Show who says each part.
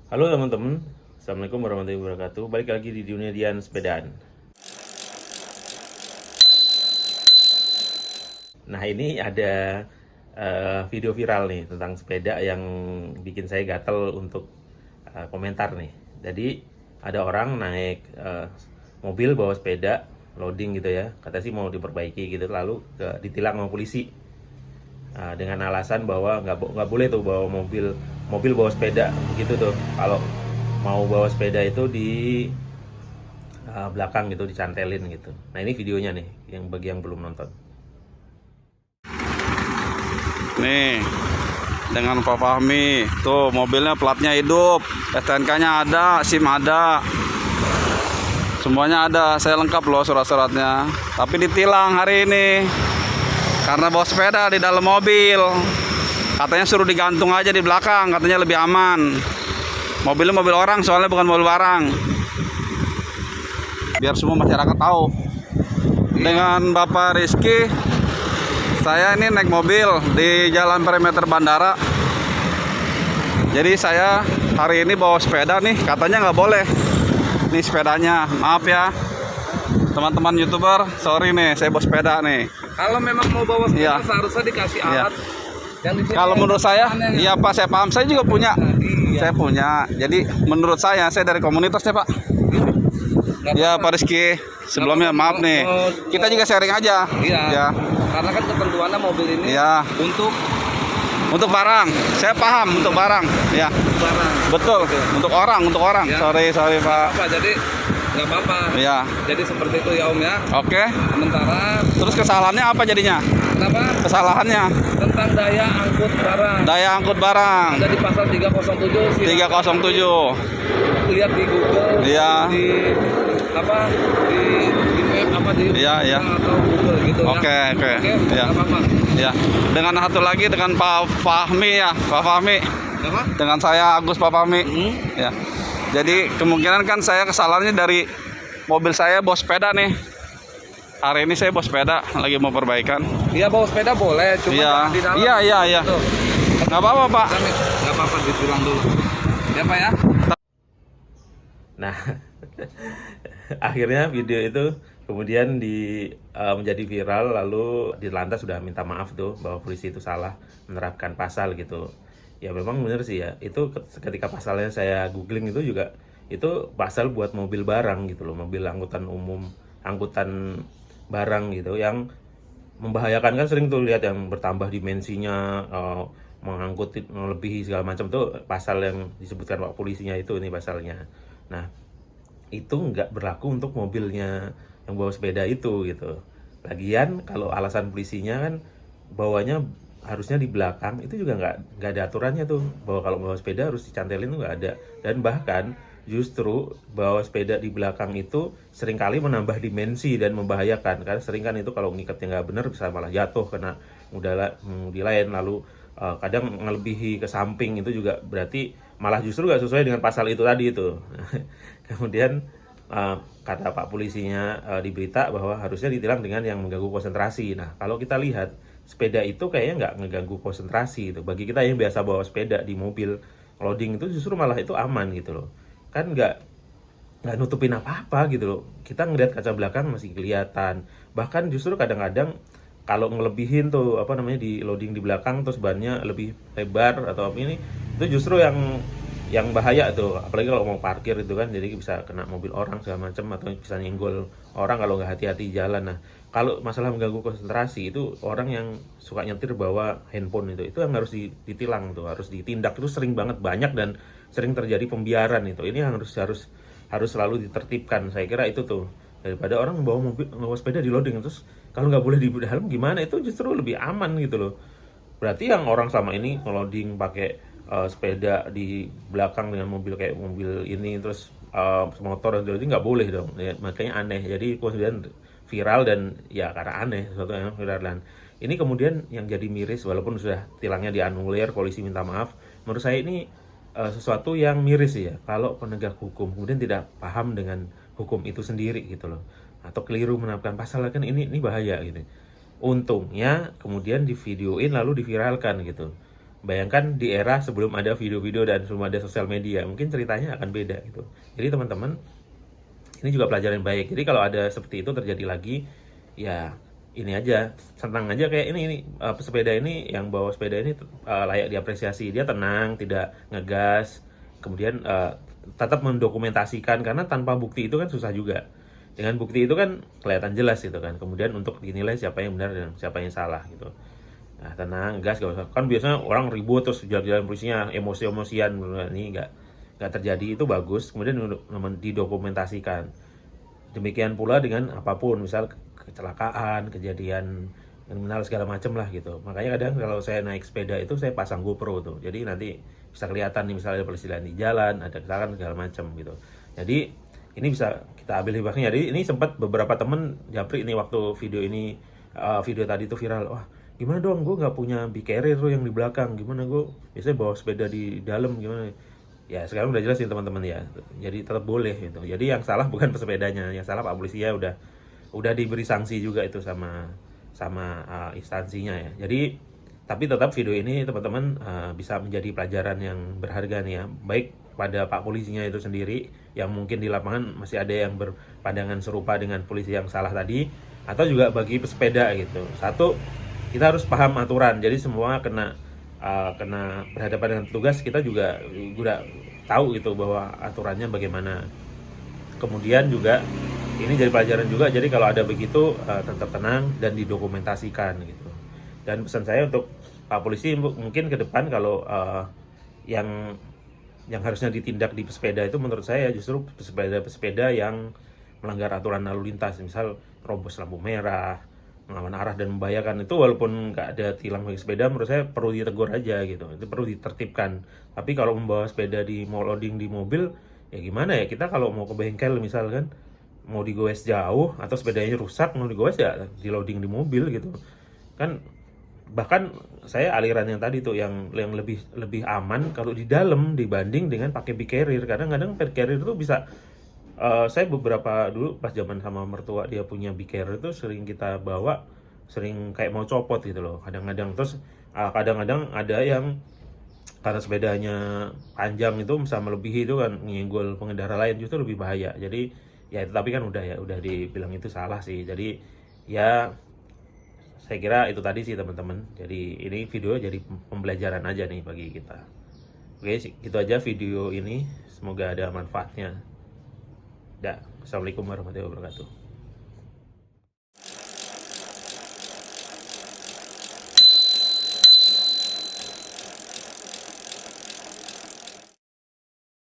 Speaker 1: Halo teman-teman, Assalamualaikum warahmatullahi wabarakatuh. Balik lagi di dunia Dian sepedaan. Nah ini ada video viral nih tentang sepeda yang bikin saya gatel untuk komentar nih. Jadi ada orang naik mobil bawa sepeda loading gitu ya, kata sih mau diperbaiki gitu, lalu ditilang sama polisi. Dengan alasan bahwa nggak boleh tuh bawa mobil bawa sepeda gitu tuh. Kalau mau bawa sepeda itu di belakang gitu, dicantelin gitu. Nah ini videonya nih, yang bagi yang belum nonton.
Speaker 2: Nih, dengan Pak Fahmi. Tuh, mobilnya platnya hidup, STNK-nya ada, SIM ada. Semuanya ada, saya lengkap loh surat-suratnya. Tapi ditilang hari ini karena bawa sepeda di dalam mobil. Katanya suruh digantung aja di belakang, katanya lebih aman. Mobilnya mobil orang, soalnya bukan mobil barang. Biar semua masyarakat tahu. Dengan Bapak Rizky, saya ini naik mobil di jalan perimeter bandara. Jadi saya hari ini bawa sepeda nih, katanya nggak boleh. Nih sepedanya, maaf ya teman-teman YouTuber, sorry nih, saya bawa sepeda nih.
Speaker 3: Kalau memang mau bawa sepeda
Speaker 2: Iya.
Speaker 3: seharusnya dikasih
Speaker 2: Iya.
Speaker 3: alat. Yang di sini
Speaker 2: Kalau menurut saya,
Speaker 3: yang-
Speaker 2: iya Pak, saya paham, saya juga punya.
Speaker 3: Iya.
Speaker 2: Saya punya. Jadi menurut saya dari komunitas ya Pak.
Speaker 3: Nggak
Speaker 2: Ya
Speaker 3: apa-apa.
Speaker 2: Pak Rizky, sebelumnya maaf nih. Kita juga sharing aja.
Speaker 3: Iya.
Speaker 2: Ya.
Speaker 3: Karena kan ketentuannya mobil ini
Speaker 2: Iya. Untuk barang, saya paham untuk barang. Ya,
Speaker 3: barang.
Speaker 2: betul. Untuk orang.
Speaker 3: Ya.
Speaker 2: Sorry Pak.
Speaker 3: Apa jadi nggak apa-apa.
Speaker 2: Ya.
Speaker 3: Jadi seperti itu ya Om ya.
Speaker 2: Oke.
Speaker 3: Sementara
Speaker 2: Terus kesalahannya apa jadinya?
Speaker 3: kenapa?
Speaker 2: Kesalahannya
Speaker 3: Tentang daya angkut barang.
Speaker 2: daya angkut barang
Speaker 3: Ada di pasal 307 sih.
Speaker 2: 307.
Speaker 3: Lihat di Google.
Speaker 2: Iya.
Speaker 3: Di apa? Di map apa di
Speaker 2: Iya.
Speaker 3: atau Google gitu ya.
Speaker 2: Oke.
Speaker 3: Oke.
Speaker 2: Iya.
Speaker 3: Nggak apa-apa.
Speaker 2: Ya. Dengan satu lagi dengan Pak Fahmi ya, Pak Fahmi.
Speaker 3: Apa?
Speaker 2: Dengan saya Agus Pak Fahmi.
Speaker 3: Hmm?
Speaker 2: Ya. Jadi kemungkinan kan saya kesalahannya dari mobil saya bawa sepeda nih. Hari ini saya bawa sepeda lagi mau perbaikan.
Speaker 3: Iya bawa sepeda boleh, cuma
Speaker 2: Iya.
Speaker 3: jangan di dalam.
Speaker 2: Iya.
Speaker 3: Tuh.
Speaker 2: Nggak apa-apa Pak.
Speaker 3: Nggak apa-apa ditilang dulu. Ya Pak ya.
Speaker 1: Nah akhirnya video itu kemudian menjadi viral, lalu di lantas sudah minta maaf tuh bahwa polisi itu salah menerapkan pasal gitu. Ya memang benar sih ya, itu ketika pasalnya saya googling itu juga itu pasal buat mobil barang gitu loh, mobil angkutan umum, angkutan barang gitu, yang membahayakan. Kan sering tuh lihat yang bertambah dimensinya, mengangkut melebihi segala macam tuh, pasal yang disebutkan Pak polisinya itu, ini pasalnya. Nah itu nggak berlaku untuk mobilnya yang bawa sepeda itu gitu. Lagian kalau alasan polisinya kan bawanya harusnya di belakang, itu juga nggak ada aturannya tuh bahwa kalau bawa sepeda harus dicantelin, tuh nggak ada. Dan bahkan justru bawa sepeda di belakang itu seringkali menambah dimensi dan membahayakan, karena sering kan itu kalau ngikatnya nggak benar bisa malah jatuh kena di lain, lalu kadang ngelebihi ke samping, itu juga berarti malah justru nggak sesuai dengan pasal itu tadi itu. Kemudian kata Pak polisinya di berita bahwa harusnya ditilang dengan yang mengganggu konsentrasi. Nah kalau kita lihat sepeda itu kayaknya nggak ngeganggu konsentrasi itu. Bagi kita yang biasa bawa sepeda di mobil loading itu justru malah itu aman gitu loh. Kan nggak nutupin apa-apa gitu loh. Kita ngeliat kaca belakang masih kelihatan. Bahkan justru kadang-kadang kalau ngelebihin tuh apa namanya di loading di belakang terus bannya lebih lebar atau apa ini, itu justru yang bahaya tuh, apalagi kalau mau parkir itu kan, jadi bisa kena mobil orang segala macam atau bisa nyenggol orang kalau nggak hati-hati jalan. Nah kalau masalah mengganggu konsentrasi itu, orang yang suka nyetir bawa handphone itu yang harus ditilang tuh, harus ditindak. Itu sering banget, banyak, dan sering terjadi pembiaran itu. Ini yang harus selalu ditertibkan, saya kira itu tuh, daripada orang bawa sepeda di loading terus kalau nggak boleh di dalam gimana, itu justru lebih aman gitu loh. Berarti yang orang sama ini ngeloding pakai sepeda di belakang dengan mobil kayak mobil ini, terus motor dan itu nggak boleh dong ya, makanya aneh. Jadi kemudian viral, dan ya karena aneh, sesuatu yang viral. Dan ini kemudian yang jadi miris, walaupun sudah tilangnya dianulir, polisi minta maaf, menurut saya ini sesuatu yang miris ya, kalau penegak hukum kemudian tidak paham dengan hukum itu sendiri gitu loh, atau keliru menerapkan pasal. Kan ini bahaya gitu. Untungnya kemudian divideoin lalu diviralkan gitu. bayangkan di era sebelum ada video-video dan sebelum ada sosial media, mungkin ceritanya akan beda gitu. Jadi teman-teman, ini juga pelajaran yang baik. Jadi kalau ada seperti itu terjadi lagi, ya ini aja, senang aja kayak ini pesepeda ini, yang bawa sepeda ini layak diapresiasi. Dia tenang, tidak ngegas, kemudian tetap mendokumentasikan, karena tanpa bukti itu kan susah juga. Dengan bukti itu kan kelihatan jelas gitu kan. Kemudian untuk dinilai siapa yang benar dan siapa yang salah gitu. Nah, tenang, gas, gak usah. Kan biasanya orang ribut terus jalan-jalan polisinya emosi-emosian. Ini nggak terjadi, itu bagus. Kemudian didokumentasikan. Demikian pula dengan apapun, misal kecelakaan, kejadian kriminal segala macam lah gitu. Makanya kadang kalau saya naik sepeda itu saya pasang GoPro tuh. Jadi nanti bisa kelihatan nih, misalnya ada pelisiran di jalan, ada kecelakaan segala macam gitu. Jadi ini bisa kita ambil hibahnya. Jadi ini sempat beberapa temen japri ini waktu video ini, video tadi itu viral. Wah, gimana dong, gue nggak punya big carrier tuh yang di belakang, gimana gue biasanya bawa sepeda di dalam, gimana? Ya sekarang udah jelas sih teman-teman ya, jadi tetap boleh gitu. Jadi yang salah bukan pesepedanya, yang salah Pak Polisi ya, udah diberi sanksi juga itu sama instansinya ya. Jadi tapi tetap video ini teman-teman bisa menjadi pelajaran yang berharga nih ya, baik pada Pak Polisinya itu sendiri yang mungkin di lapangan masih ada yang berpandangan serupa dengan polisi yang salah tadi, atau juga bagi pesepeda gitu. Satu, kita harus paham aturan, jadi semua kena berhadapan dengan tugas, kita juga udah tahu gitu bahwa aturannya bagaimana. Kemudian juga ini jadi pelajaran juga, jadi kalau ada begitu tetap tenang dan didokumentasikan gitu. Dan pesan saya untuk Pak Polisi, mungkin ke depan kalau yang harusnya ditindak di pesepeda itu menurut saya justru pesepeda yang melanggar aturan lalu lintas, misal terobos lampu merah, melawan arah dan membahayakan. Itu walaupun nggak ada tilang bagi sepeda, menurut saya perlu ditegur aja gitu, itu perlu ditertibkan. Tapi kalau membawa sepeda mau loading di mobil, ya gimana ya, kita kalau mau ke bengkel misalkan, mau digoes jauh atau sepedanya rusak mau digoes, ya di loading di mobil gitu kan. Bahkan saya aliran yang tadi tuh yang lebih aman kalau di dalam dibanding dengan pakai big carrier. Kadang-kadang big carrier itu bisa saya beberapa dulu pas zaman sama mertua dia punya big carrier itu sering kita bawa, sering kayak mau copot gitu loh kadang-kadang. Terus kadang-kadang ada yang karena sepedanya panjang itu bisa melebihi, itu kan nyenggol pengendara lain, justru lebih bahaya. Jadi ya tapi kan udah dibilang itu salah sih. Jadi ya saya kira itu tadi sih teman-teman. Jadi ini video jadi pembelajaran aja nih bagi kita. Oke, gitu aja video ini. Semoga ada manfaatnya. Assalamualaikum warahmatullahi wabarakatuh.